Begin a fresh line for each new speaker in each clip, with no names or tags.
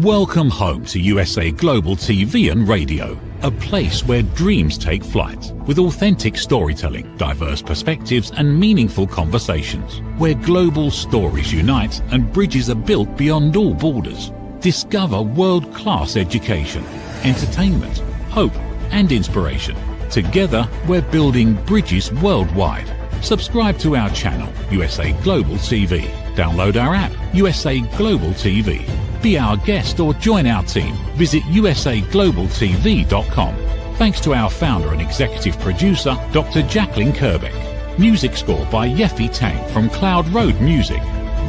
Welcome home to USA Global TV and Radio, a place where dreams take flight, with authentic storytelling, diverse perspectives and meaningful conversations, where global stories unite and bridges are built beyond all borders. Discover world-class education, entertainment, hope and inspiration. Together, we're building bridges worldwide. Subscribe to our channel, USA Global TV. Download our app, USA Global TV. Be our guest or join our team. Visit usaglobaltv.com. Thanks to our founder and executive producer, Dr. Jacqueline Kerbeck. Music score by Yeffy Tang from Cloud Road Music.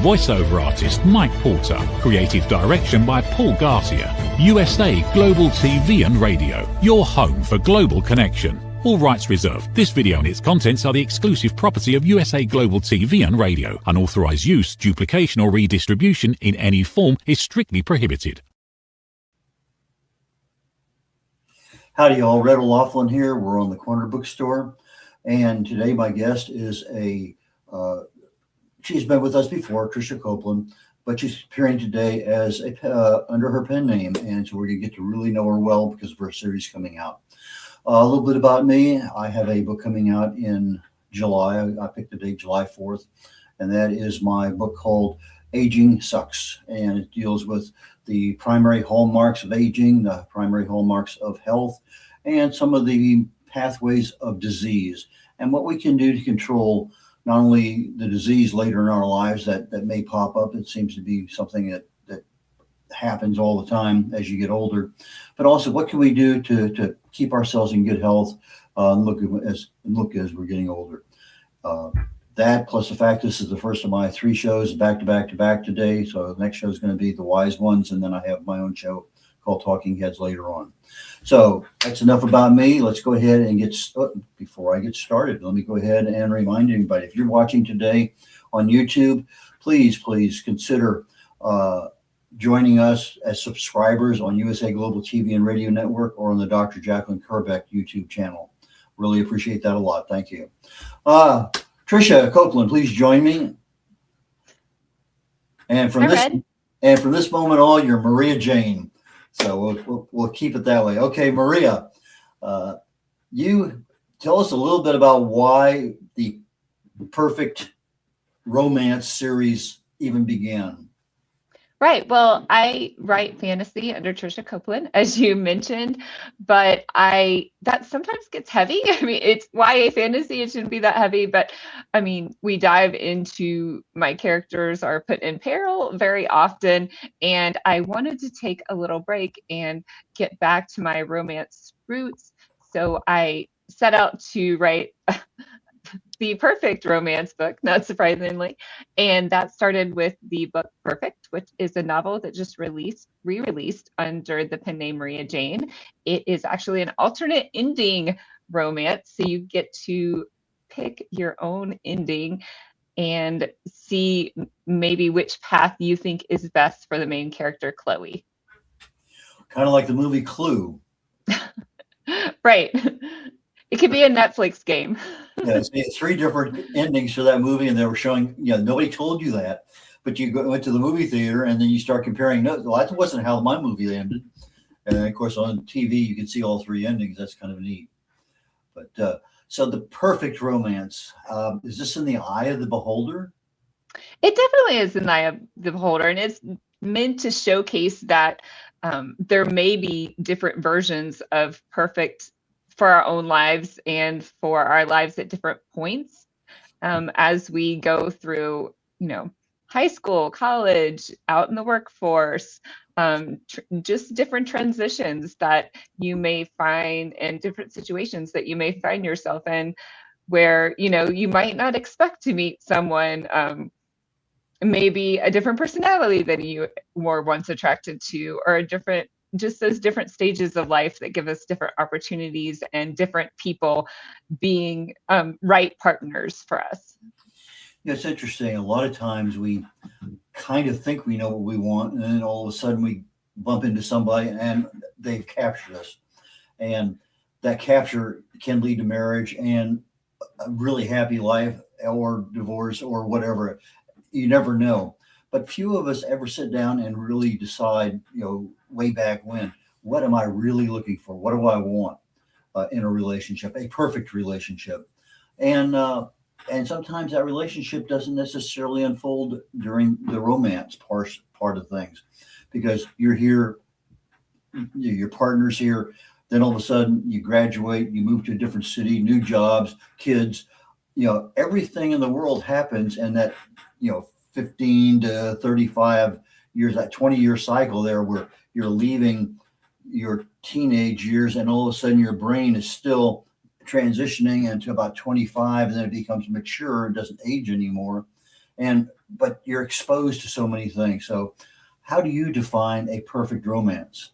Voiceover artist Mike Porter. Creative direction by Paul Garcia. USA Global TV and Radio. Your home for global connection. All rights reserved. This video and its contents are the exclusive property of USA Global TV and Radio. Unauthorized use, duplication or redistribution in any form is strictly prohibited.
Howdy y'all, Red O'Loughlin here. We're on the Corner Bookstore. And today my guest is she's been with us before, Tricia Copeland, but she's appearing today as under her pen name. And so we're going to get to really know her well because of her series coming out. A little bit about me. I have a book coming out in July. I picked the date July 4th, and that is my book called Aging Sucks. And it deals with the primary hallmarks of aging, the primary hallmarks of health, and some of the pathways of disease, and what we can do to control not only the disease later in our lives that may pop up. It seems to be something that happens all the time as you get older, but also what can we do to keep ourselves in good health, look as we're getting older. That plus the fact this is the first of my 3 shows back to back today. So the next show is going to be The Wise Ones, and then I have my own show called Talking Heads later on. So that's enough about me. Let's go ahead and before I get started, let me go ahead and remind anybody, if you're watching today on YouTube, please consider joining us as subscribers on USA Global TV and Radio Network or on the Dr. Jacqueline Kerbeck YouTube channel. Really appreciate that a lot. Thank you. Tricia Copeland, please join me. And from this moment on, you're Maria Jane. So we'll keep it that way. Okay, Maria, you tell us a little bit about why the Perfect Romance series even began.
Right. Well, I write fantasy under Tricia Copeland, as you mentioned, but that sometimes gets heavy. I mean, it's YA fantasy. It shouldn't be that heavy, but I mean, we dive into my characters are put in peril very often, and I wanted to take a little break and get back to my romance roots. So I set out to write the perfect romance book, not surprisingly. And that started with the book Perfect, which is a novel that just re-released under the pen name Maria Jane. It is actually an alternate ending romance. So you get to pick your own ending and see maybe which path you think is best for the main character, Chloe.
Kind of like the movie Clue.
Right. It could be a Netflix game.
Yeah, it's 3 different endings for that movie, and they were showing, nobody told you that, but you went to the movie theater and then you start comparing. No, that wasn't how my movie ended. And of course, on TV, you can see all 3 endings. That's kind of neat. But so the Perfect Romance, is this in the eye of the beholder?
It definitely is in the eye of the beholder, and it's meant to showcase that there may be different versions of perfect for our own lives and for our lives at different points as we go through, high school, college, out in the workforce, just different transitions that you may find in different situations that you may find yourself in where, you might not expect to meet someone, maybe a different personality than you were once attracted to, or just those different stages of life that give us different opportunities and different people being right partners for us.
Yeah, it's interesting. A lot of times we kind of think we know what we want, and then all of a sudden we bump into somebody and they've captured us. And that capture can lead to marriage and a really happy life or divorce or whatever. You never know. but few of us ever sit down and really decide, way back when, what am I really looking for? What do I want in a relationship, a perfect relationship? And sometimes that relationship doesn't necessarily unfold during the romance part of things, because you're here, your partner's here, then all of a sudden you graduate, you move to a different city, new jobs, kids, everything in the world happens, and that 15 to 35 years, that 20-year cycle there, where you're leaving your teenage years, and all of a sudden your brain is still transitioning into about 25, and then it becomes mature and doesn't age anymore. But you're exposed to so many things. So how do you define a perfect romance?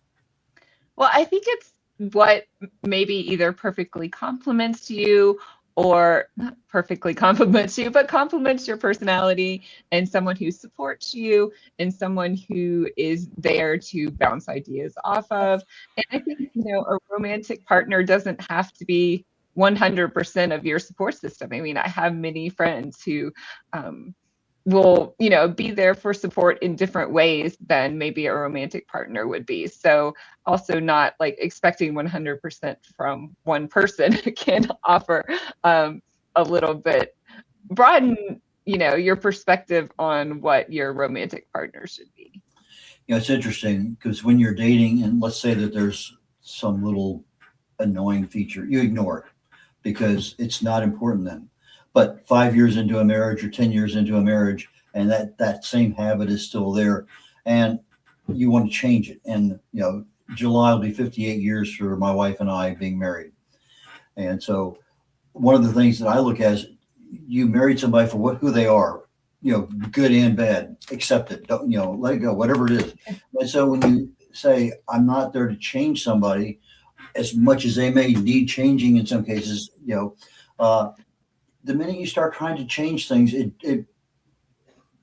Well, I think it's what maybe either perfectly complements you, or not perfectly complements you, but complements your personality, and someone who supports you, and someone who is there to bounce ideas off of. And I think, a romantic partner doesn't have to be 100% of your support system. I mean, I have many friends who will, be there for support in different ways than maybe a romantic partner would be. So also not like expecting 100% from one person can offer a little bit, broaden, your perspective on what your romantic partner should be.
It's interesting, because when you're dating, and let's say that there's some little annoying feature, you ignore it because it's not important then. But 5 years into a marriage or 10 years into a marriage, and that same habit is still there, and you want to change it. And, July will be 58 years for my wife and I being married. And so one of the things that I look at is, you married somebody for who they are, good and bad, accept it, don't, let it go, whatever it is. And so when you say, I'm not there to change somebody, as much as they may need changing in some cases, the minute you start trying to change things, it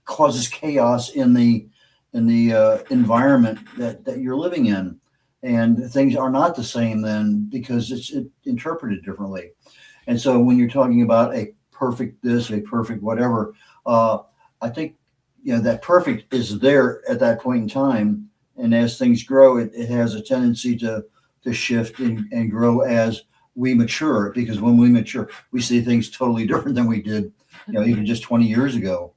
causes chaos in the environment that you're living in, and things are not the same then, because it's interpreted differently. And so when you're talking about a perfect this, a perfect whatever, I think that perfect is there at that point in time, and as things grow, it has a tendency to shift and grow as we mature, because when we mature, we see things totally different than we did, even just 20 years ago.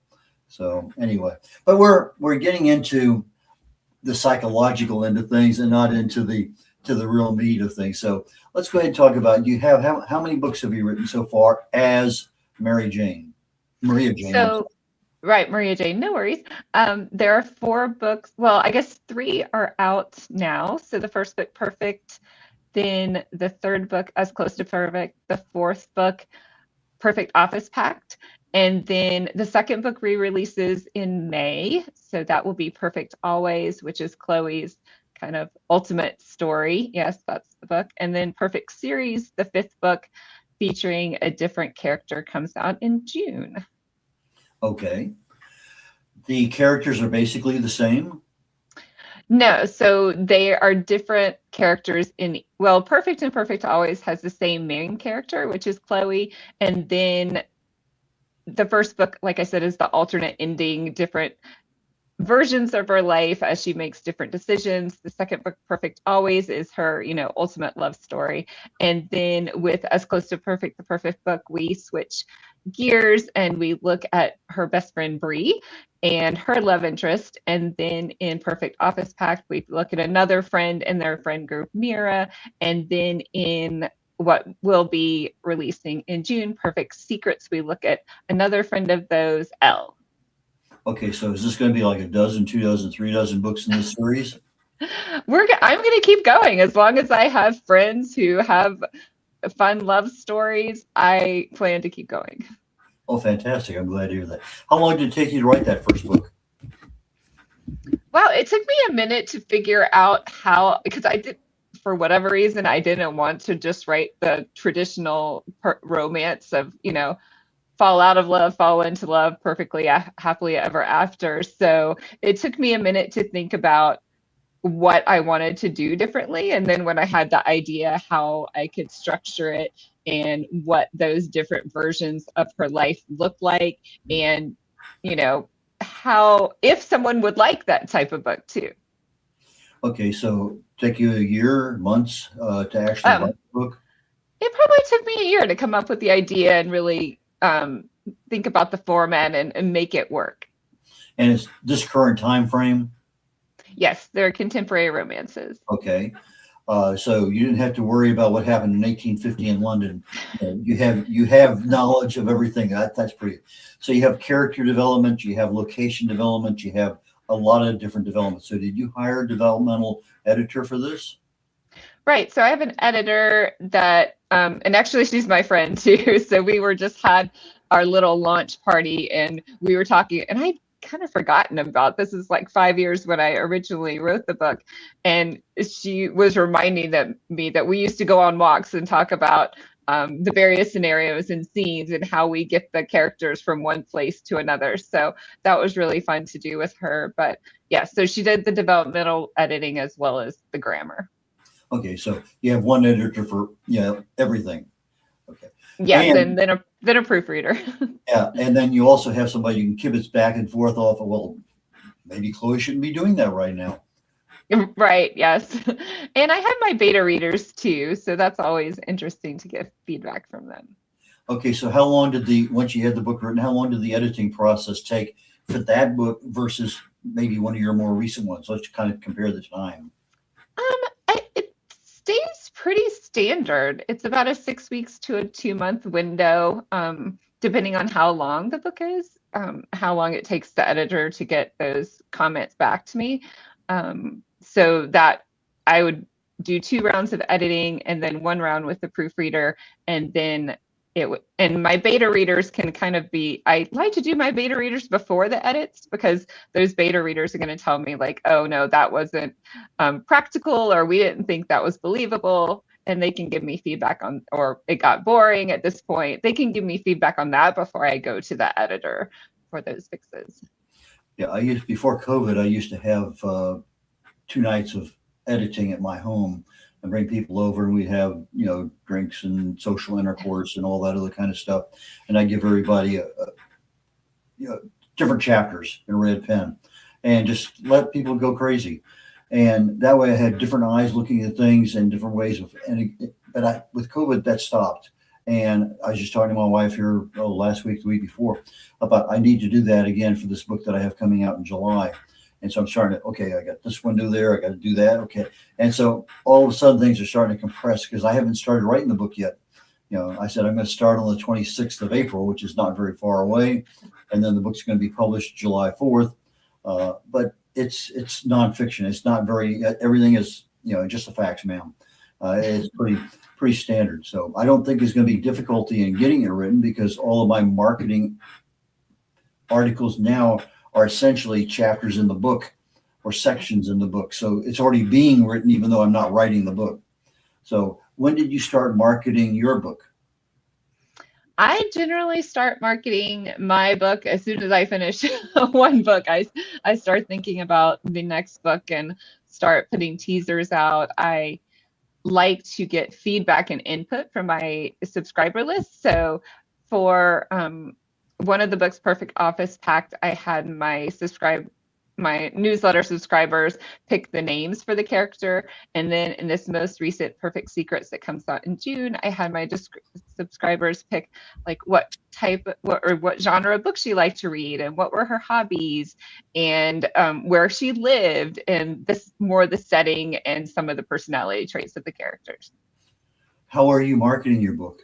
So anyway, but we're getting into the psychological end of things and not into the real meat of things. So let's go ahead and talk about, you have, how many books have you written so far as Maria Jane?
So, right, Maria Jane, no worries. There are 4 books. Well, I guess 3 are out now. So the first book, Perfect. Then the third book, As Close to Perfect. The fourth book, Perfect Office Pact. And then the second book re-releases in May. So that will be Perfect Always, which is Chloe's kind of ultimate story. Yes, that's the book. And then Perfect Series, the 5th book, featuring a different character, comes out in June.
Okay. The characters are basically the same?
No, so they are different characters Perfect and Perfect Always has the same main character, which is Chloe. And then the first book, like I said, is the alternate ending, different versions of her life as she makes different decisions. The second book, Perfect Always, is her, ultimate love story. And then with As Close to Perfect, the perfect book, we switch gears and we look at her best friend Bree and her love interest. And then in Perfect Office Pact, we look at another friend and their friend group, Mira. And then in what will be releasing in June, Perfect Secrets, we look at another friend of those, Elle.
Okay, so is this going to be like a dozen, 2 dozen, 3 dozen books in this series?
I'm going to keep going as long as I have friends who have fun love stories. I plan to keep going.
Oh, fantastic. I'm glad to hear that. How long did it take you to write that first book?
Wow, it took me a minute to figure out how, because for whatever reason, I didn't want to just write the traditional romance of, fall out of love, fall into love, perfectly happily ever after. So it took me a minute to think about what I wanted to do differently. And then when I had the idea how I could structure it and what those different versions of her life look like, and, how, if someone would like that type of book too.
Okay, so take you a year, months to actually write
Um,
the book?
it probably took me a year to come up with the idea and really think about the format and make it work.
And it's this current time frame?
Yes, they're contemporary romances.
Okay. So you didn't have to worry about what happened in 1850 in London. You have knowledge of everything. That's pretty. So you have character development, you have location development, you have a lot of different development. So did you hire a developmental editor for this?
Right. So I have an editor that, and actually she's my friend too. So we were just had our little launch party and we were talking, and I'd kind of forgotten about this. Is like 5 years when I originally wrote the book, and she was reminding me that we used to go on walks and talk about the various scenarios and scenes and how we get the characters from one place to another. So that was really fun to do with her. But yeah, so she did the developmental editing as well as the grammar.
Okay, so you have one editor for everything. Okay.
Yes,
And
and then a proofreader.
yeah, and then you also have somebody you can kibitz back and forth off of, well, maybe Chloe shouldn't be doing that right now.
Right, yes. And I have my beta readers too, so that's always interesting to get feedback from them.
Okay, so how long once you had the book written, how long did the editing process take for that book versus maybe one of your more recent ones? Let's kind of compare the time.
It stays pretty standard. It's about a 6 weeks to a 2 month window, depending on how long the book is, how long it takes the editor to get those comments back to me. So that I would do 2 rounds of editing and then 1 round with the proofreader, and then and my beta readers can kind of be, I like to do my beta readers before the edits, because those beta readers are going to tell me like, oh no, that wasn't practical, or we didn't think that was believable. And they can give me feedback on, or it got boring at this point. They can give me feedback on that before I go to the editor for those fixes.
Yeah, before COVID, I used to have 2 nights of editing at my home and bring people over, and we'd have drinks and social intercourse and all that other kind of stuff. And I give everybody different chapters in a red pen, and just let people go crazy. And that way, I had different eyes looking at things and different ways of. But with COVID, that stopped. And I was just talking to my wife here last week, the week before, about I need to do that again for this book that I have coming out in July. And so I'm starting to, okay, I got this window there, I got to do that. Okay. And so all of a sudden things are starting to compress because I haven't started writing the book yet. I said I'm going to start on the 26th of April, which is not very far away. And then the book's going to be published July 4th. But it's nonfiction. It's not very, everything is, just the facts, ma'am. It's pretty standard. So I don't think there's going to be difficulty in getting it written, because all of my marketing articles now are essentially chapters in the book or sections in the book. So it's already being written, even though I'm not writing the book. So when did you start marketing your book?
I generally start marketing my book as soon as I finish one book. I start thinking about the next book and start putting teasers out. I like to get feedback and input from my subscriber list. So for one of the books, Perfect Office Pact, I had my newsletter subscribers pick the names for the character. And then in this most recent Perfect Secrets that comes out in June, I had my subscribers pick like what genre of books she liked to read and what were her hobbies and where she lived, and this more the setting and some of the personality traits of the characters.
How are you marketing your book?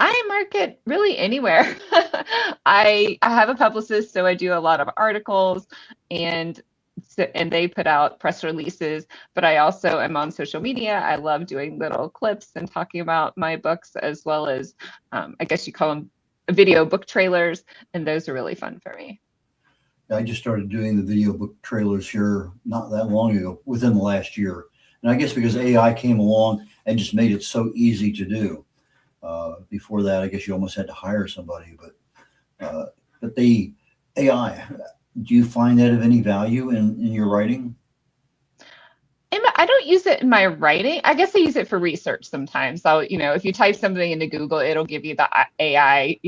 I market really anywhere. I have a publicist, so I do a lot of articles, and they put out press releases, but I also am on social media. I love doing little clips and talking about my books, as well as I guess you call them video book trailers, and those are really fun for me.
I just started doing the video book trailers here not that long ago, within the last year. And I guess because AI came along and just made it so easy to do. Before that, I guess you almost had to hire somebody, but the AI, do you find that of any value in your writing?
I don't use it in my writing. I guess I use it for research sometimes. So, if you type something into Google, it'll give you the AI,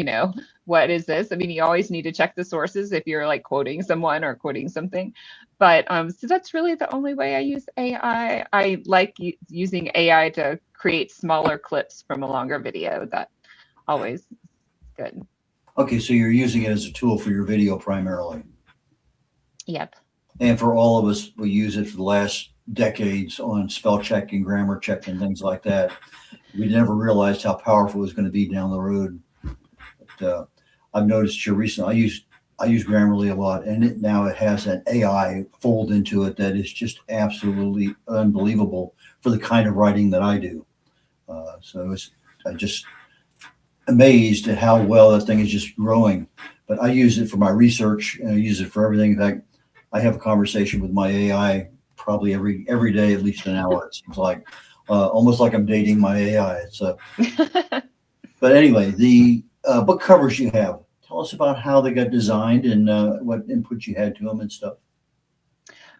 what is this? I mean, you always need to check the sources if you're like quoting someone or quoting something. But so that's really the only way I use AI. I like using AI to create smaller clips from a longer video. That always is good.
Okay, so you're using it as a tool for your video primarily.
Yep.
And for all of us, we use it for the last decades on spell check and grammar check and things like that. We never realized how powerful it was going to be down the road. But, I've noticed here recently, I use Grammarly a lot, and now it has an AI fold into it that is just absolutely unbelievable for the kind of writing that I do. I'm just amazed at how well that thing is just growing. But I use it for my research, and I use it for everything. In fact, I have a conversation with my AI probably every day, at least an hour. It seems like almost like I'm dating my AI. But anyway, the book covers you have. Tell us about how they got designed and what input you had to them and stuff.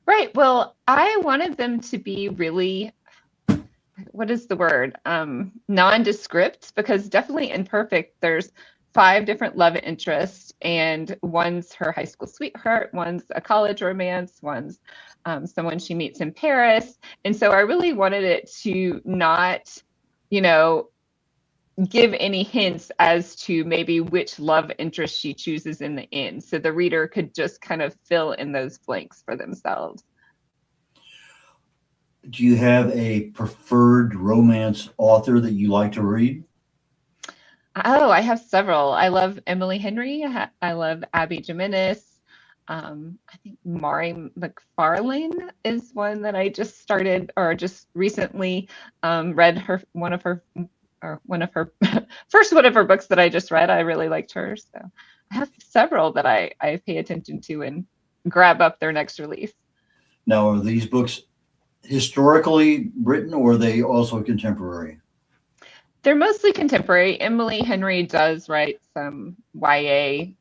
Right. Well, I wanted them to be really, what is the word? Nondescript, because definitely in Perfect, there's 5 different love interests, and one's her high school sweetheart, one's a college romance, one's someone she meets in Paris. And so I really wanted it to not, give any hints as to maybe which love interest she chooses in the end. So the reader could just kind of fill in those blanks for themselves.
Do you have a preferred romance author that you like to read?
Oh, I have several. I love Emily Henry. I love Abby Jimenez. I think Mari McFarlane is one that I just started or just recently read one of her first one of her books that I just read. I really liked her. So I have several that I pay attention to and grab up their next release.
Now, are these books historically written, or are they also contemporary?
They're mostly contemporary. Emily Henry does write some YA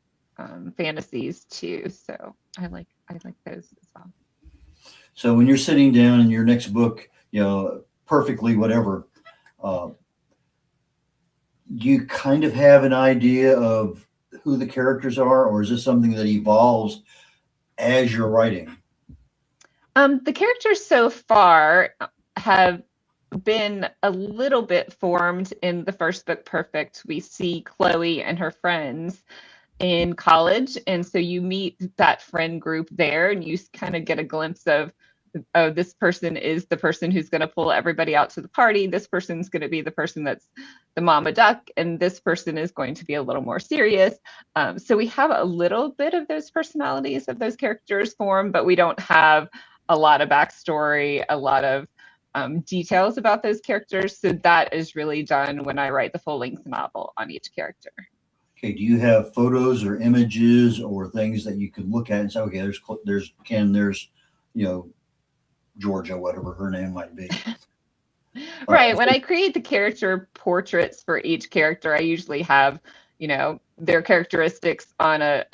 fantasies too, so I like those as well.
So when you're sitting down in your next book, perfectly whatever, do you kind of have an idea of who the characters are, or is this something that evolves as you're writing?
The characters so far have been a little bit formed in the first book, Perfect. We see Chloe and her friends in college, and so you meet that friend group there, and you kind of get a glimpse of, oh, this person is the person who's going to pull everybody out to the party. This person's going to be the person that's the mama duck, and this person is going to be a little more serious. So we have a little bit of those personalities of those characters form, but we don't have a lot of backstory, a lot of details about those characters. So that is really done when I write the full-length novel on each character.
Okay, do you have photos or images or things that you can look at and say, okay, there's Ken, there's, Georgia, whatever her name might be.
Right. When I create the character portraits for each character, I usually have, their characteristics on a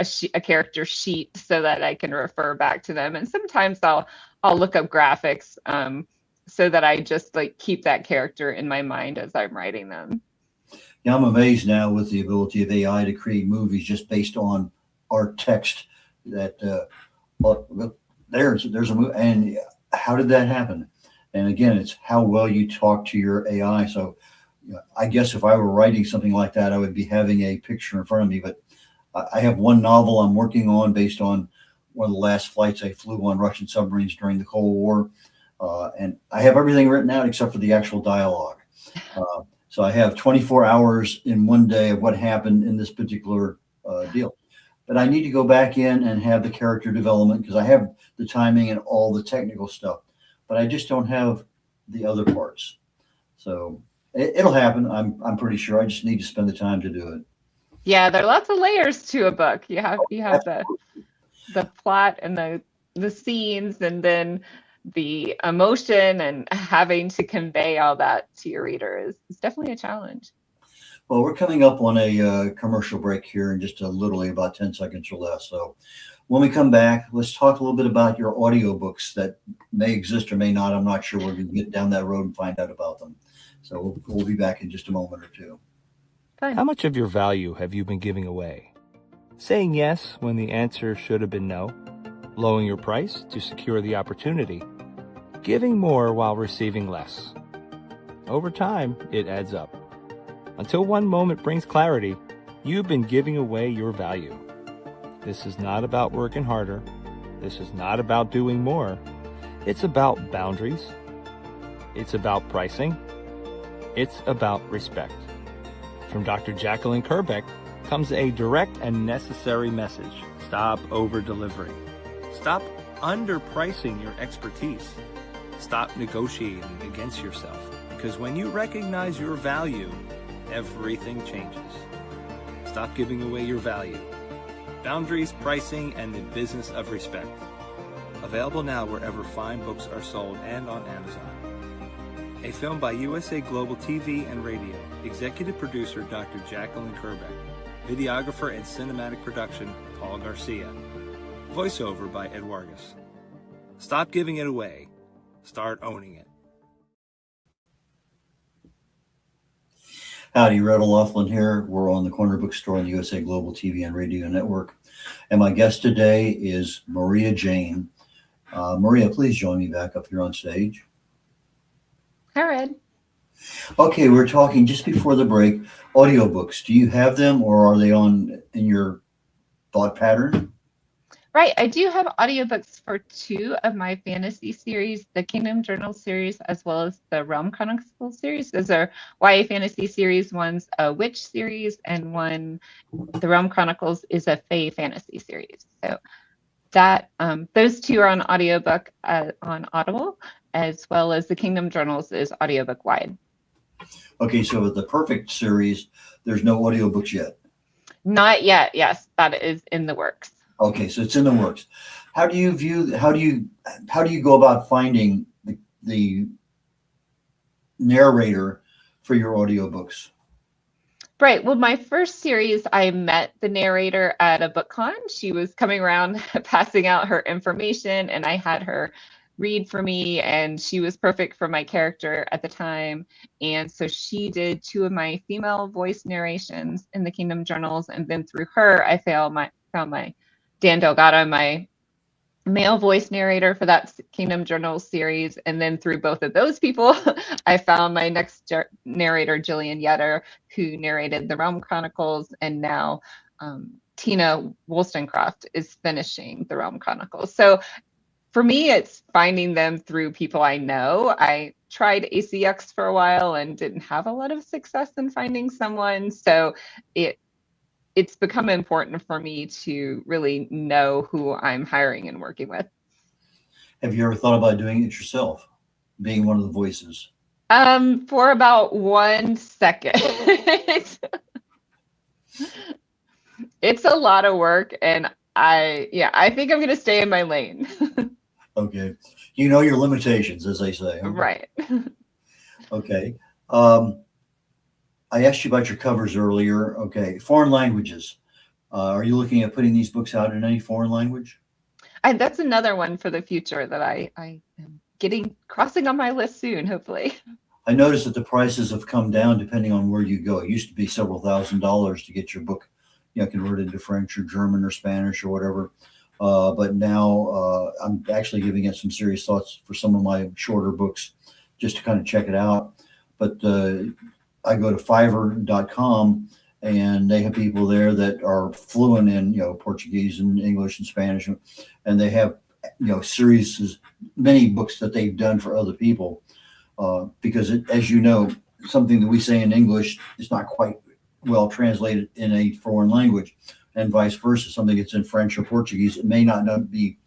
character sheet so that I can refer back to them. And sometimes I'll look up graphics so that I just keep that character in my mind as I'm writing them.
Yeah, I'm amazed now with the ability of AI to create movies just based on our text. That there's a movie, and how did that happen? And again, it's how well you talk to your AI. So I guess if I were writing something like that, I would be having a picture in front of me. But I have one novel I'm working on based on one of the last flights I flew on Russian submarines during the Cold War. And I have everything written out except for the actual dialogue. So I have 24 hours in one day of what happened in this particular deal. But I need to go back in and have the character development because I have the timing and all the technical stuff, but I just don't have the other parts. So it'll happen. I'm pretty sure. I just need to spend the time to do it.
Yeah, there are lots of layers to a book. You have the plot and the scenes, and then the emotion, and having to convey all that to your reader is definitely a challenge.
Well, we're coming up on a commercial break here in just literally about 10 seconds or less. So When we come back, let's talk a little bit about your audiobooks that may exist or may not. I'm not sure. We're going to get down that road and find out about them. So we'll be back in just a moment or two.
Fine.
How much of your value have you been giving away? Saying yes when the answer should have been no? Lowering your price to secure the opportunity? Giving more while receiving less? Over time, it adds up. Until one moment brings clarity, you've been giving away your value. This is not about working harder. This is not about doing more. It's about boundaries. It's about pricing. It's about respect. From Dr. Jacqueline Kerbeck comes a direct and necessary message. Stop over-delivering. Stop underpricing your expertise. Stop negotiating against yourself. Because when you recognize your value, everything changes. Stop giving away your value. Boundaries, pricing, and the business of respect. Available now wherever fine books are sold and on Amazon. A film by USA Global TV and Radio. Executive producer Dr. Jacqueline Kerbeck. Videographer and cinematic production Paul Garcia. Voiceover by Ed Wargus. Stop giving it away. Start owning it.
Howdy, Red O'Loughlin here. We're on the Corner Bookstore on the USA Global TV and Radio Network. And my guest today is Maria Jane. Maria, please join me back up here on stage.
Hi, Red.
Okay, we were talking just before the break, audiobooks. Do you have them or are they in your thought pattern?
Right. I do have audiobooks for 2 of my fantasy series, the Kingdom Journal series, as well as the Realm Chronicles series. Those are YA fantasy series. One's a witch series, and the Realm Chronicles is a fae fantasy series. So that those 2 are on audiobook on Audible, as well as the Kingdom Journals is audiobook wide.
Okay, so with the Perfect series, there's no audiobooks yet.
Not yet. Yes, that is in the works.
Okay, so it's in the works. How do you go about finding the narrator for your audiobooks?
Right. Well, my first series, I met the narrator at a book con. She was coming around passing out her information, and I had her read for me, and she was perfect for my character at the time. And so she did 2 of my female voice narrations in the Kingdom Journals, and then through her, I found my Dan Delgado, my male voice narrator for that Kingdom Journals series. And then through both of those people, I found my next narrator, Jillian Yetter, who narrated the Realm Chronicles. And now Tina Wollstonecraft is finishing the Realm Chronicles. So for me, it's finding them through people I know. I tried ACX for a while and didn't have a lot of success in finding someone. So it's become important for me to really know who I'm hiring and working with.
Have you ever thought about doing it yourself, being one of the voices?
For about 1 second. It's a lot of work, and I think I'm going to stay in my lane.
Okay. You know your limitations, as they say. Huh?
Right.
Okay. I asked you about your covers earlier. Okay. Foreign languages. Are you looking at putting these books out in any foreign language?
That's another one for the future that I am crossing on my list soon, hopefully.
I noticed that the prices have come down depending on where you go. It used to be several $1,000s to get your book, converted to French or German or Spanish or whatever. But now I'm actually giving it some serious thoughts for some of my shorter books just to kind of check it out. But I go to Fiverr.com and they have people there that are fluent in, Portuguese and English and Spanish. And they have, series, many books that they've done for other people. Because as you know, something that we say in English is not quite well translated in a foreign language. And vice versa, something that's in French or Portuguese, it may not be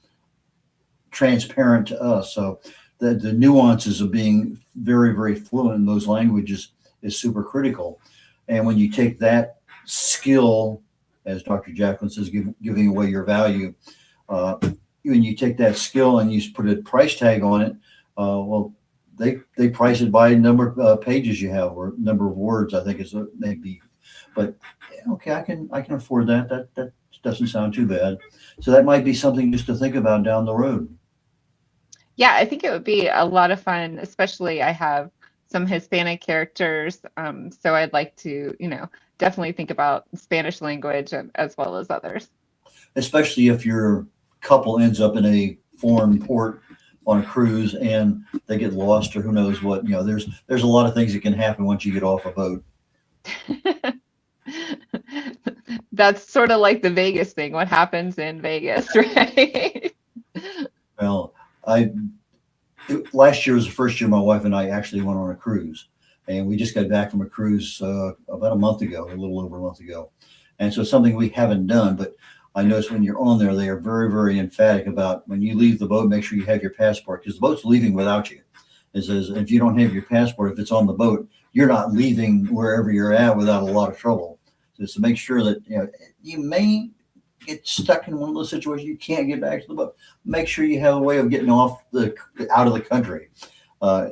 transparent to us. So the nuances of being very, very fluent in those languages is super critical. And when you take that skill, as Dr. Jacqueline says, giving away your value, when you take that skill and you put a price tag on it, well, they price it by number of pages you have or number of words, I think is maybe. But okay, I can afford that. doesn't sound too bad. So that might be something just to think about down the road.
Yeah, I think it would be a lot of fun, especially I have some Hispanic characters. So I'd like to, definitely think about Spanish language as well as others.
Especially if your couple ends up in a foreign port on a cruise and they get lost or who knows what. There's a lot of things that can happen once you get off a boat.
That's sort of like the Vegas thing. What happens in Vegas, right?
Well, last year was the first year my wife and I actually went on a cruise, and we just got back from a cruise about a month ago, a little over a month ago. And so it's something we haven't done, but I noticed when you're on there, they are very, very emphatic about when you leave the boat, make sure you have your passport, because the boat's leaving without you. It says if you don't have your passport, if it's on the boat, you're not leaving wherever you're at without a lot of trouble. So make sure that you may get stuck in one of those situations you can't get back to the boat. Make sure you have a way of getting out of the country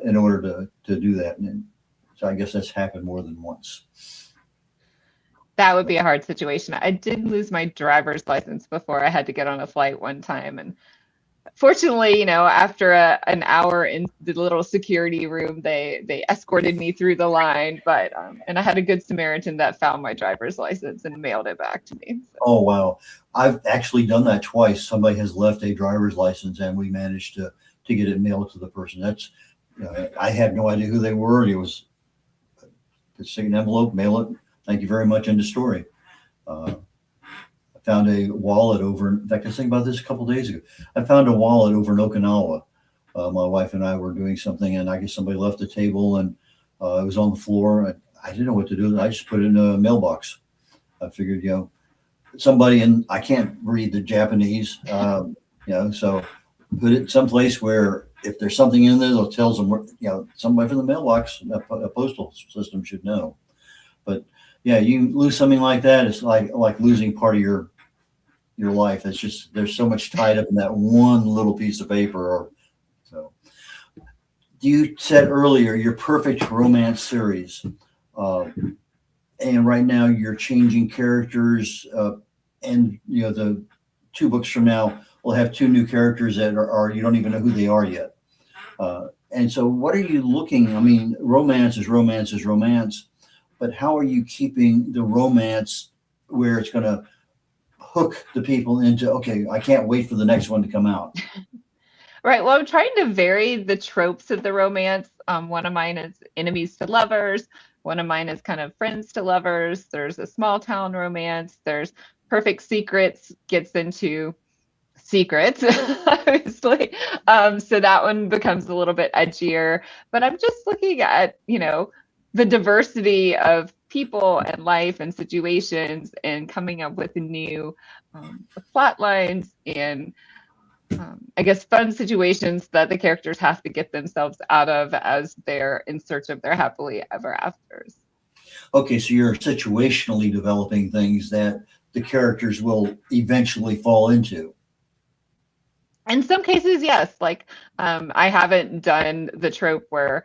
in order to do that. And so I guess that's happened more than once.
That would be a hard situation. I did lose my driver's license before I had to get on a flight one time. And fortunately, after an hour in the little security room, they escorted me through the line. But and I had a good Samaritan that found my driver's license and mailed it back to me. So.
Oh, wow. I've actually done that twice. Somebody has left a driver's license and we managed to get it mailed to the person. That's, I had no idea who they were. It was just take an envelope, mail it. Thank you very much. End of story. I found a wallet in fact, I was thinking about this a couple of days ago. I found a wallet over in Okinawa. My wife and I were doing something, and I guess somebody left the table, and it was on the floor. I didn't know what to do. I just put it in a mailbox. I figured, somebody, and I can't read the Japanese, so put it someplace where if there's something in there, they'll tell them, somebody from the mailbox, a postal system should know. But yeah, you lose something like that, it's like losing part of your life. It's just, there's so much tied up in that one little piece of paper. You said earlier your perfect romance series, and right now you're changing characters, and the 2 books from now we'll have 2 new characters that are you don't even know who they are yet. And so what are you looking? I mean, romance is romance. But how are you keeping the romance where it's going to hook the people into, okay, I can't wait for the next one to come out?
Right. Well, I'm trying to vary the tropes of the romance. One of mine is enemies to lovers. One of mine is kind of friends to lovers. There's a small town romance. There's perfect secrets, gets into secrets, obviously. So that one becomes a little bit edgier. But I'm just looking at, the diversity of people and life and situations and coming up with new plot lines and I guess fun situations that the characters have to get themselves out of as they're in search of their happily ever afters.
Okay, so you're situationally developing things that the characters will eventually fall into.
In some cases, yes. Like I haven't done the trope where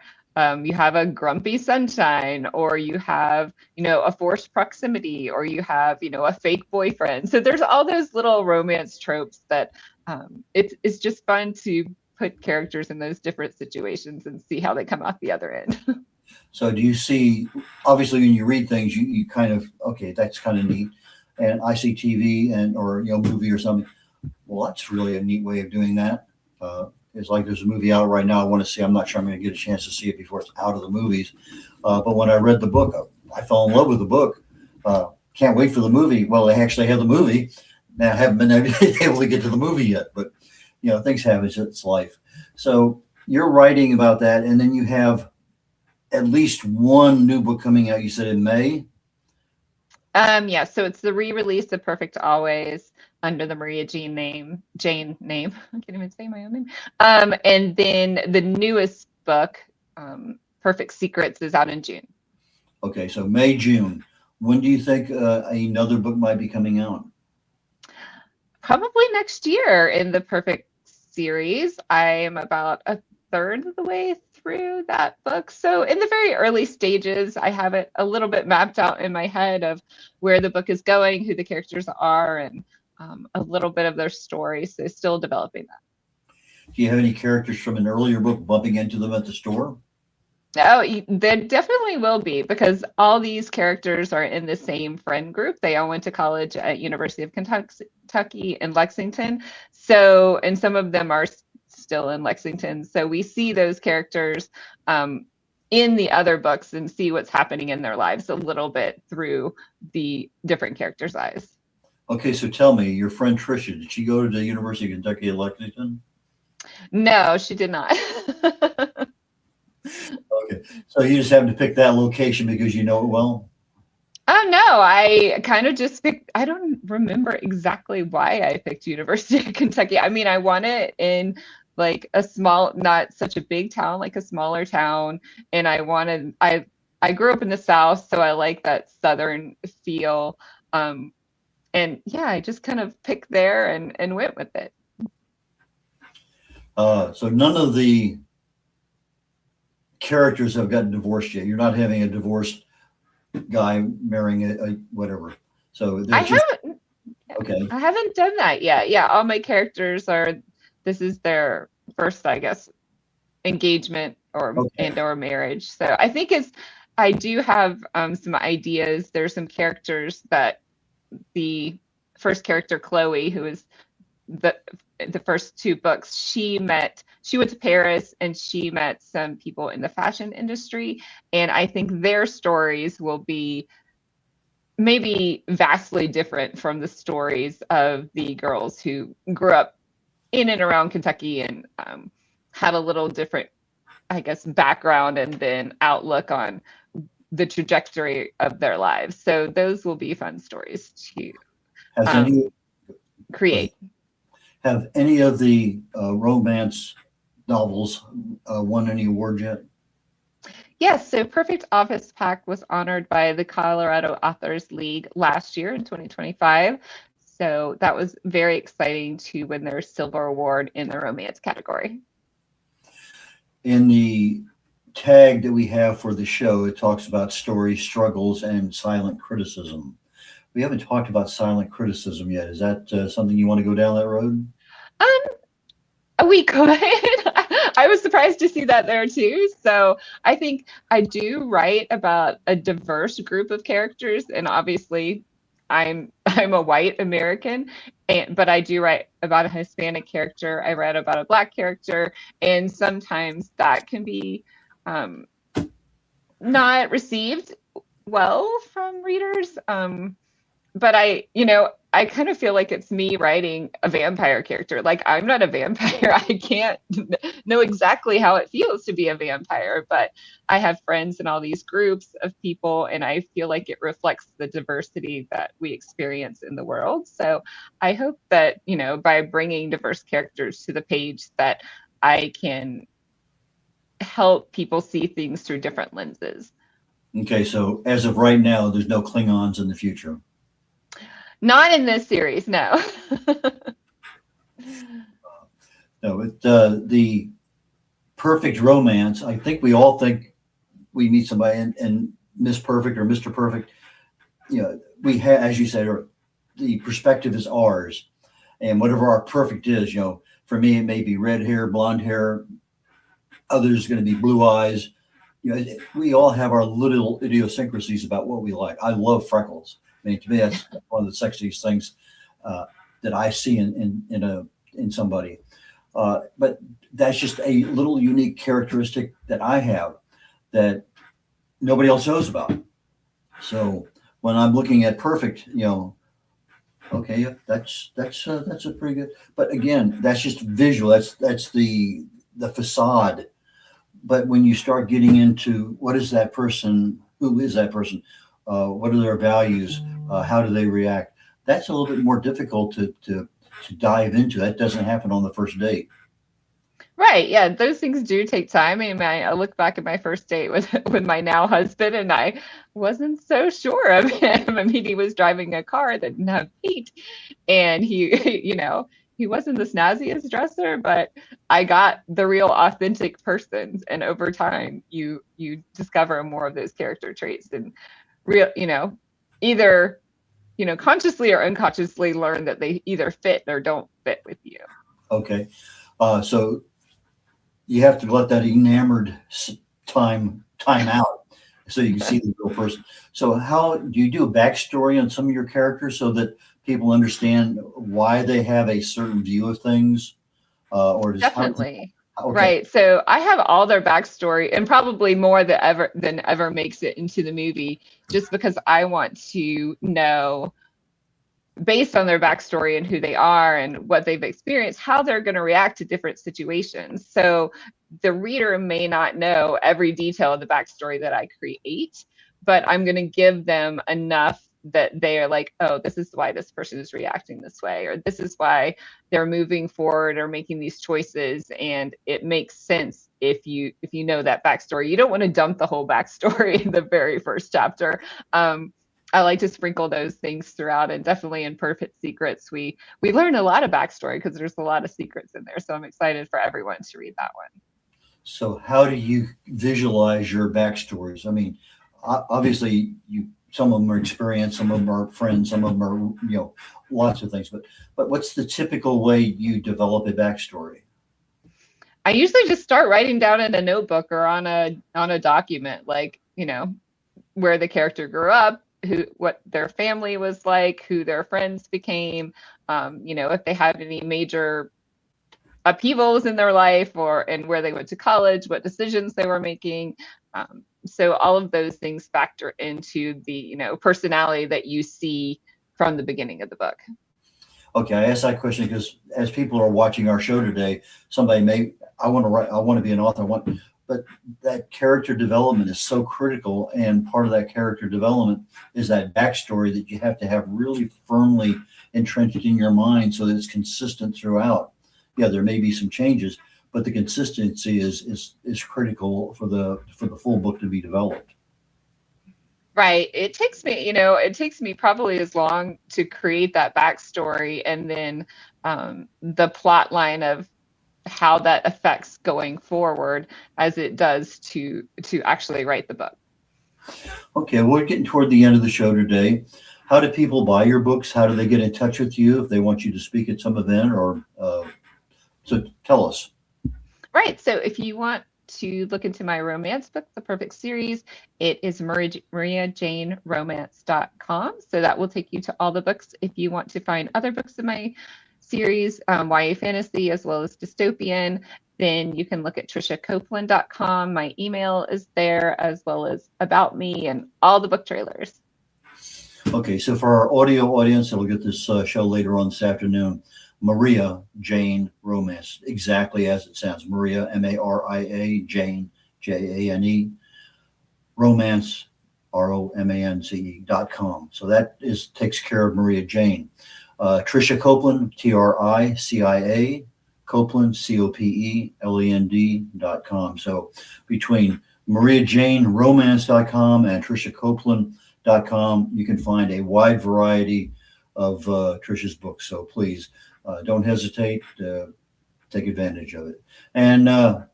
you have a grumpy sunshine, or you have, a forced proximity, or you have, a fake boyfriend. So there's all those little romance tropes that it's just fun to put characters in those different situations and see how they come out the other end.
So do you see, obviously when you read things, you kind of, okay, that's kind of neat. And I see TV or movie or something. Well, that's really a neat way of doing that. It's like there's a movie out right now I want to see. I'm not sure I'm going to get a chance to see it before it's out of the movies. But when I read the book, I fell in love with the book. Can't wait for the movie. Well, they actually have the movie. Now I haven't been able to get to the movie yet, but things happen. It's life. So you're writing about that, and then you have at least one new book coming out. You said in May.
Yeah. So it's the re-release of Perfect Always under the Maria Jane name. I can't even say my own name. And then the newest book, Perfect Secrets, is out in June.
Okay, so May, June. When do you think another book might be coming out?
Probably next year in the Perfect series. I am about third of the way through that book. So in the very early stages, I have it a little bit mapped out in my head of where the book is going, who the characters are, and a little bit of their story. So still developing that.
Do you have any characters from an earlier book bumping into them at the store?
Oh, there definitely will be, because all these characters are in the same friend group. They all went to college at University of Kentucky in Lexington. So, and some of them are still in Lexington. So we see those characters in the other books and see what's happening in their lives a little bit through the different characters' eyes.
Okay, so tell me, your friend Tricia, did she go to the University of Kentucky at Lexington?
No, she did not.
Okay, so you just happened to pick that location because you know it well?
Oh, no, I kind of just picked, I don't remember exactly why I picked University of Kentucky. I mean, I want it in like a small, not such a big town, like a smaller town. And I grew up in the South, so I like that Southern feel. And yeah, I just kind of picked there and went with it.
So none of the characters have gotten divorced yet. You're not having a divorced guy marrying a whatever. So
I haven't.
Okay.
I haven't done that yet. Yeah, all my characters this is their first, I guess, engagement or marriage. So I think I do have some ideas. There's some characters that the first character, Chloe, who is the first two books, she went to Paris and she met some people in the fashion industry. And I think their stories will be maybe vastly different from the stories of the girls who grew up in and around Kentucky and had a little different, I guess, background and then outlook on the trajectory of their lives. So those will be fun stories to create.
Have any of the romance novels won any award yet?
Yes, so Perfect Office Pack was honored by the Colorado Authors League last year in 2025. So that was very exciting to win their silver award in the romance category.
In the tag that we have for the show, it talks about stories, struggles, and silent criticism. We haven't talked about silent criticism yet. Is that something you want to go down that road?
We could. I was surprised to see that there too. So I think I do write about a diverse group of characters, and obviously I'm a white American, but I do write about a Hispanic character. I write about a Black character, and sometimes that can be not received well from readers. But I kind of feel like it's me writing a vampire character. Like, I'm not a vampire. I can't know exactly how it feels to be a vampire, but I have friends in all these groups of people, and I feel like it reflects the diversity that we experience in the world. So I hope that, by bringing diverse characters to the page, that I can help people see things through different lenses.
Okay, so as of right now, there's no Klingons in the future.
Not in this series, no.
No, the perfect romance, I think we all think we meet somebody and Miss Perfect or Mr. Perfect, we have, as you said, the perspective is ours. And whatever our perfect is, for me, it may be red hair, blonde hair, others going to be blue eyes. We all have our little idiosyncrasies about what we like. I love freckles. I mean, to me, that's one of the sexiest things that I see in somebody. But that's just a little unique characteristic that I have that nobody else knows about. So when I'm looking at perfect, okay, yeah, that's a pretty good. But again, that's just visual. That's the facade. But when you start getting into what is that person? Who is that person? What are their values? How do they react? That's a little bit more difficult to dive into. That doesn't happen on the first date.
Right. Yeah. Those things do take time. I mean, I look back at my first date with my now husband, and I wasn't so sure of him. I mean, he was driving a car that didn't have heat, and he, he wasn't the snazziest dresser, but I got the real authentic person. And over time, you discover more of those character traits and real, either consciously or unconsciously learn that they either fit or don't fit with you.
Okay. So you have to let that enamored time out so you can see the real person. So how do you do a backstory on some of your characters so that people understand why they have a certain view of things?
Definitely.
Okay.
Right. So I have all their backstory and probably more than ever makes it into the movie, just because I want to know, based on their backstory and who they are and what they've experienced, how they're going to react to different situations. So the reader may not know every detail of the backstory that I create, but I'm going to give them enough that they are like, oh, this is why this person is reacting this way, or this is why they're moving forward or making these choices. And it makes sense if you know that backstory. You don't want to dump the whole backstory in the very first chapter. I like to sprinkle those things throughout, and definitely in Perfect Secrets, we learn a lot of backstory because there's a lot of secrets in there. So I'm excited for everyone to read that one.
So how do you visualize your backstories? I mean, obviously some of them are experienced, some of them are friends, some of them are, lots of things, but what's the typical way you develop a backstory?
I usually just start writing down in a notebook or on a document, like, where the character grew up, what their family was like, who their friends became, if they had any major upheavals in their life and where they went to college, what decisions they were making. So all of those things factor into the, personality that you see from the beginning of the book.
Okay, I asked that question because as people are watching our show today, somebody I want to be an author, but that character development is so critical, and part of that character development is that backstory that you have to have really firmly entrenched in your mind so that it's consistent throughout. Yeah, there may be some changes, but the consistency is critical for the full book to be developed.
Right. It takes me probably as long to create that backstory, and then the plot line of how that affects going forward as it does to actually write the book.
Okay, we're getting toward the end of the show today. How do people buy your books? How do they get in touch with you if they want you to speak at some event so tell us.
Right. So if you want to look into my romance book, The Perfect Series, it is mariajaneromance.com. So that will take you to all the books. If you want to find other books in my series, YA fantasy as well as dystopian, then you can look at triciacopeland.com. My email is there, as well as about me and all the book trailers.
Okay, so for our audio audience that'll get this show later on this afternoon, Maria Jane Romance, exactly as it sounds. Maria, Maria, Jane, Jane, Romance, ROMANCE.com. So that takes care of Maria Jane. Tricia Copeland, TRICIA, Copeland, COPELEND.com. So between MariaJaneRomance.com and TriciaCopeland.com, you can find a wide variety of Tricia's books. So please don't hesitate to take advantage of it. And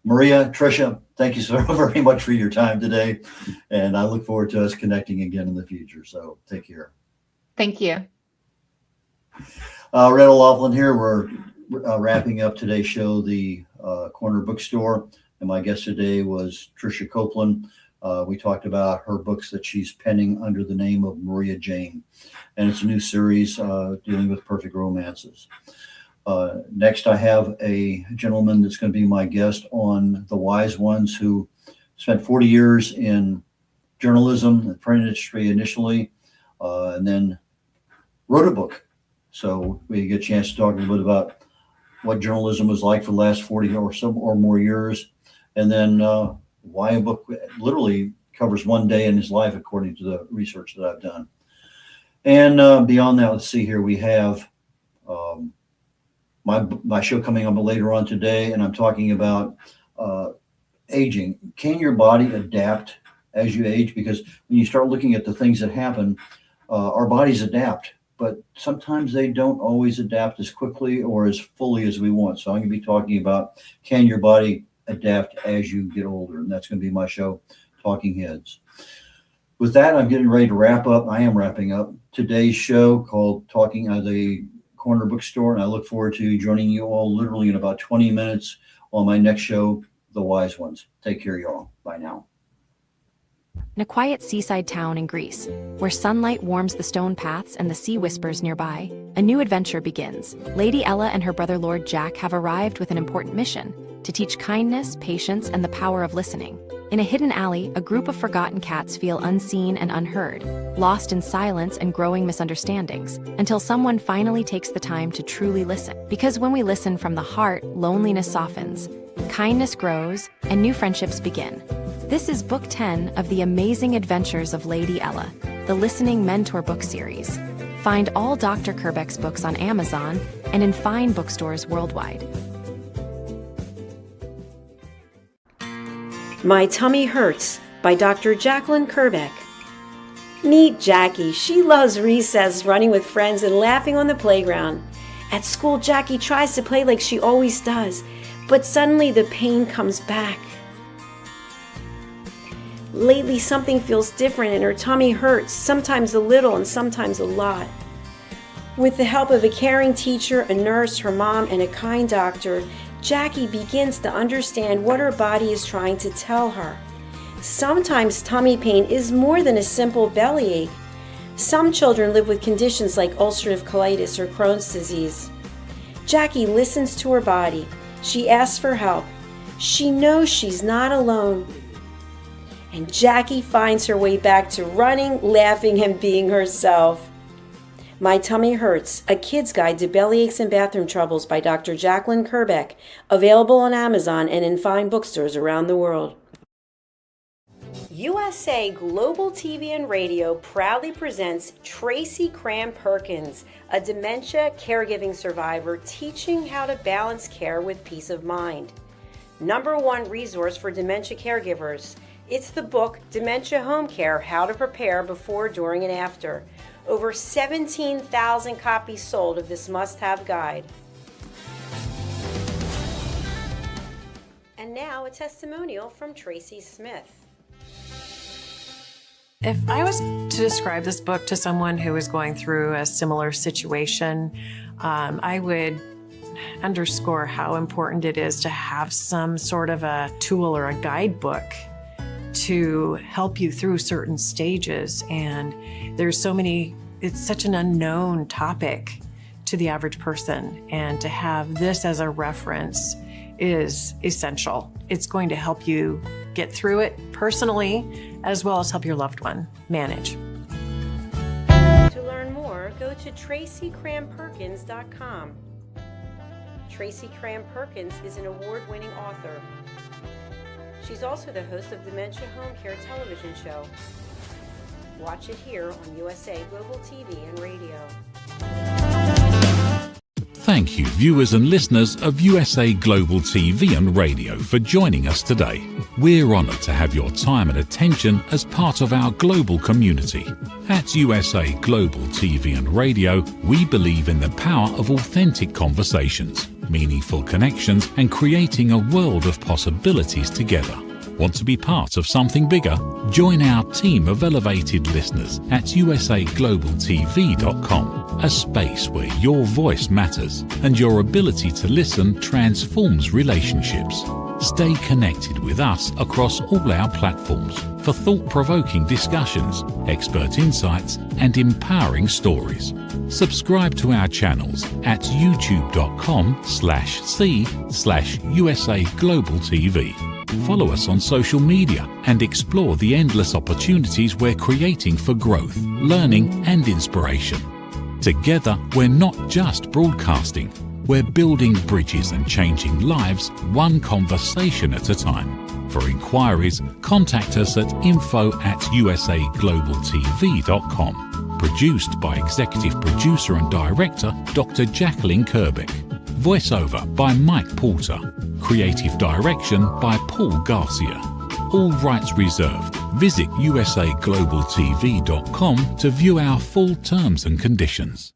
Maria, Tricia, thank you so very much for your time today. And I look forward to us connecting again in the future. So take care.
Thank you.
Randall Laughlin here. We're wrapping up today's show, the Corner Bookstore. And my guest today was Tricia Copeland. We talked about her books that she's penning under the name of Maria Jane. And it's a new series dealing with perfect romances. Next, I have a gentleman that's going to be my guest on The Wise Ones, who spent 40 years in journalism, the print industry initially, and then wrote a book. So we get a chance to talk a little bit about what journalism was like for the last 40 or more years, and then why a book literally covers one day in his life, according to the research that I've done. And beyond that, let's see here, we have my show coming up later on today, and I'm talking about aging. Can your body adapt as you age? Because when you start looking at the things that happen, our bodies adapt. but sometimes they don't always adapt as quickly or as fully as we want. So I'm going to be talking about, can your body adapt as you get older? And that's going to be my show, Talking Heads. With that, I'm getting ready to wrap up. I am wrapping up today's show called Talking at the Corner Bookstore, and I look forward to joining you all literally in about 20 minutes on my next show, The Wise Ones. Take care, y'all. Bye now.
In a quiet seaside town in Greece, where sunlight warms the stone paths and the sea whispers nearby, a new adventure begins. Lady Ella and her brother Lord Jack have arrived with an important mission: to teach kindness, patience, and the power of listening. In a hidden alley, a group of forgotten cats feel unseen and unheard, lost in silence and growing misunderstandings, until someone finally takes the time to truly listen. Because when we listen from the heart, loneliness softens, kindness grows, and new friendships begin. This is Book 10 of The Amazing Adventures of Lady Ella, the Listening Mentor book series. Find all Dr. Kerbeck's books on Amazon and in fine bookstores worldwide.
My Tummy Hurts by Dr. Jacqueline Kerbeck. Meet Jackie. She loves recess, running with friends and laughing on the playground. At school, Jackie tries to play like she always does, but suddenly the pain comes back. Lately, something feels different and her tummy hurts, sometimes a little and sometimes a lot. With the help of a caring teacher, a nurse, her mom, and a kind doctor, Jackie begins to understand what her body is trying to tell her. Sometimes tummy pain is more than a simple bellyache. Some children live with conditions like ulcerative colitis or Crohn's disease. Jackie listens to her body. She asks for help. She knows she's not alone. And Jackie finds her way back to running, laughing, and being herself. My Tummy Hurts, a kid's guide to bellyaches and bathroom troubles by Dr. Jacqueline Kerbeck, available on Amazon and in fine bookstores around the world. USA Global TV and Radio proudly presents Tracy Cram-Perkins, a dementia caregiving survivor teaching how to balance care with peace of mind. #1 resource for dementia caregivers. It's the book Dementia Home Care: How to Prepare Before, During, and After. Over 17,000 copies sold of this must-have guide. And now a testimonial from Tracy Smith.
If I was to describe this book to someone who is going through a similar situation, I would underscore how important it is to have some sort of a tool or a guidebook to help you through certain stages. And there's so many, it's such an unknown topic to the average person. And to have this as a reference is essential. It's going to help you get through it personally, as well as help your loved one manage.
To learn more, go to TracyCramPerkins.com. Tracy Cram-Perkins is an award-winning author. She's also the host of Dementia Home Care television show. Watch it here on USA Global TV and Radio.
Thank you, viewers and listeners of USA Global TV and Radio, for joining us today. We're honoured to have your time and attention as part of our global community. At USA Global TV and Radio, we believe in the power of authentic conversations, meaningful connections, and creating a world of possibilities together. Want to be part of something bigger? Join our team of elevated listeners at usaglobaltv.com, a space where your voice matters and your ability to listen transforms relationships. Stay connected with us across all our platforms for thought-provoking discussions, expert insights, and empowering stories. Subscribe to our channels at youtube.com/c/USA Global TV. Follow us on social media and explore the endless opportunities we're creating for growth, learning, and inspiration. Together, we're not just broadcasting, we're building bridges and changing lives one conversation at a time. For inquiries, contact us at info@usaglobaltv.com. Produced by Executive Producer and Director Dr. Jacqueline Kerbeck. Voiceover by Mike Porter. Creative direction by Paul Garcia. All rights reserved. Visit usaglobaltv.com to view our full terms and conditions.